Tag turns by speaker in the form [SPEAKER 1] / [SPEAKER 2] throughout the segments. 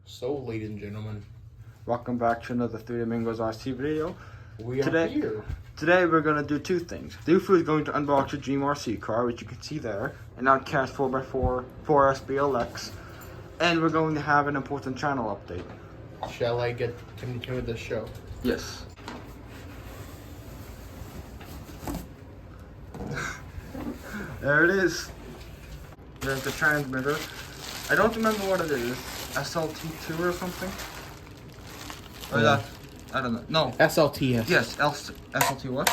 [SPEAKER 1] So, ladies and gentlemen,
[SPEAKER 2] welcome back to another Three Amigos RC video.
[SPEAKER 1] we are here.
[SPEAKER 2] Today we're going to do two things. Dewfrue is going to unbox a Dream RC car, which you can see there, an Oitcast 4x4 4SBLX, and we're going to have an important channel update.
[SPEAKER 1] Shall I get continue with the show?
[SPEAKER 2] Yes. There it is. There's the transmitter. I don't remember what it is. SLT2 or something? Or that? I don't know. No.
[SPEAKER 1] SLTS.
[SPEAKER 2] Yes, SLT what?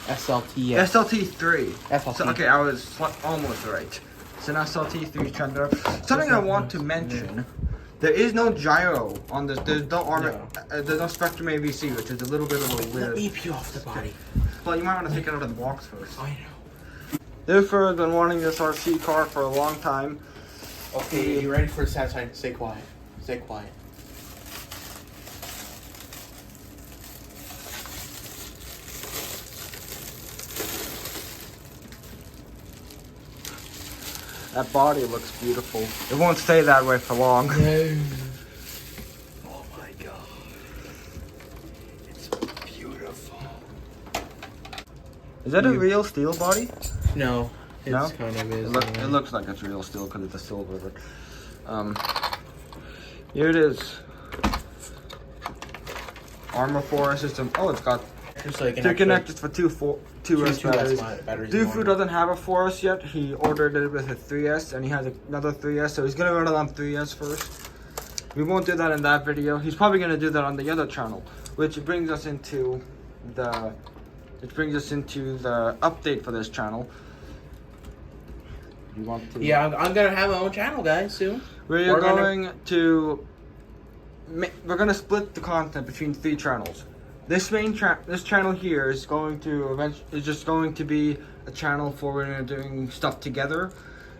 [SPEAKER 1] SLTS.
[SPEAKER 2] SLT3.
[SPEAKER 1] SLT.
[SPEAKER 2] So, okay, I was almost right. It's an SLT3 transmitter. Something I want to mention. There is no gyro on this. There's no there's no Spectrum AVC, which is a little bit of a weird.
[SPEAKER 1] Let me peel off the body.
[SPEAKER 2] Well, you might want to take it out of the box first.
[SPEAKER 1] I know.
[SPEAKER 2] Dewfrue has been wanting this RC car for a long time.
[SPEAKER 1] Okay, you ready for a sad sign? Stay quiet. Stay quiet.
[SPEAKER 2] That body looks beautiful. It won't stay that way for long.
[SPEAKER 1] No. Oh my god. It's beautiful.
[SPEAKER 2] Is that a real steel body?
[SPEAKER 1] No. It's
[SPEAKER 2] No?
[SPEAKER 1] kind of is.
[SPEAKER 2] It looks like it's real steel because it's a silver. But, here it is. Arrma 4 system. Oh, it's got
[SPEAKER 1] So you can
[SPEAKER 2] two
[SPEAKER 1] actually-
[SPEAKER 2] connectors for two 2S batteries.
[SPEAKER 1] batteries.
[SPEAKER 2] Dewfrue doesn't have a 4S yet. He ordered it with a 3S, and he has another 3S, so he's gonna run it on 3S first. We won't do that in that video. He's probably gonna do that on the other channel, which brings us into the update for this channel. You want to?
[SPEAKER 1] Yeah, I'm gonna have my own channel, guys, soon.
[SPEAKER 2] We're going to split the content between three channels. This channel here is going to just going to be a channel for when we're doing stuff together.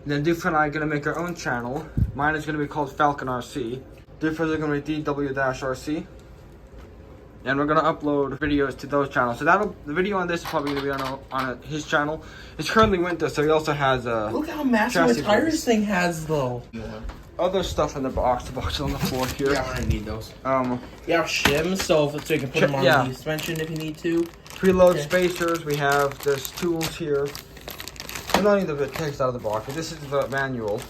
[SPEAKER 2] And then Dewfrue and I are gonna make our own channel. Mine is gonna be called Falcon RC. Dewfrue's is gonna be DW-RC. And we're gonna upload videos to those channels. So the video on this is probably gonna be on his channel. It's currently winter, so he also has a.
[SPEAKER 1] Look how massive the tires this thing has, though.
[SPEAKER 2] Other stuff in the box. The box is on the floor here.
[SPEAKER 1] Yeah, I'm gonna need those.
[SPEAKER 2] Yeah,
[SPEAKER 1] shims, so you can put them on the suspension if you need to.
[SPEAKER 2] Preload spacers. We have this tools here. We don't need the text out of the box, but this is the manual.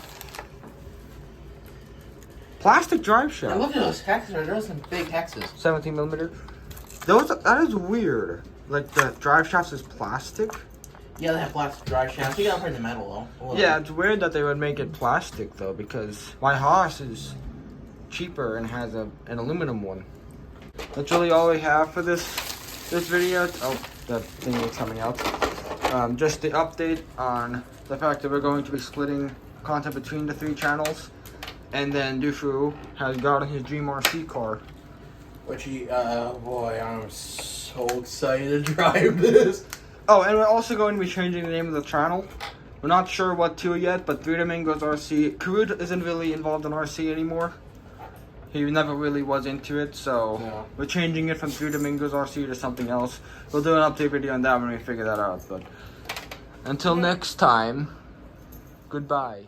[SPEAKER 2] Plastic drive shaft.
[SPEAKER 1] Now look at those hexes. Those are some big hexes.
[SPEAKER 2] 17mm. That is weird. Like the drive shaft is plastic.
[SPEAKER 1] Yeah, they have plastic drive shafts. You gotta put in the metal though.
[SPEAKER 2] Yeah, it's weird that they would make it plastic though, because my Haas is cheaper and has an aluminum one. That's really all we have for this video. Oh, that thing is coming out. Just the update on the fact that we're going to be splitting content between the three channels, and then Dewfrue has gotten his Dream RC car.
[SPEAKER 1] Which boy, I'm so excited to drive this.
[SPEAKER 2] Oh, and we're also going to be changing the name of the channel. We're not sure what to yet, but Three Amigos RC. Karud isn't really involved in RC anymore. He never really was into it, so we're changing it from Three Amigos RC to something else. We'll do an update video on that when we figure that out. But until next time, goodbye.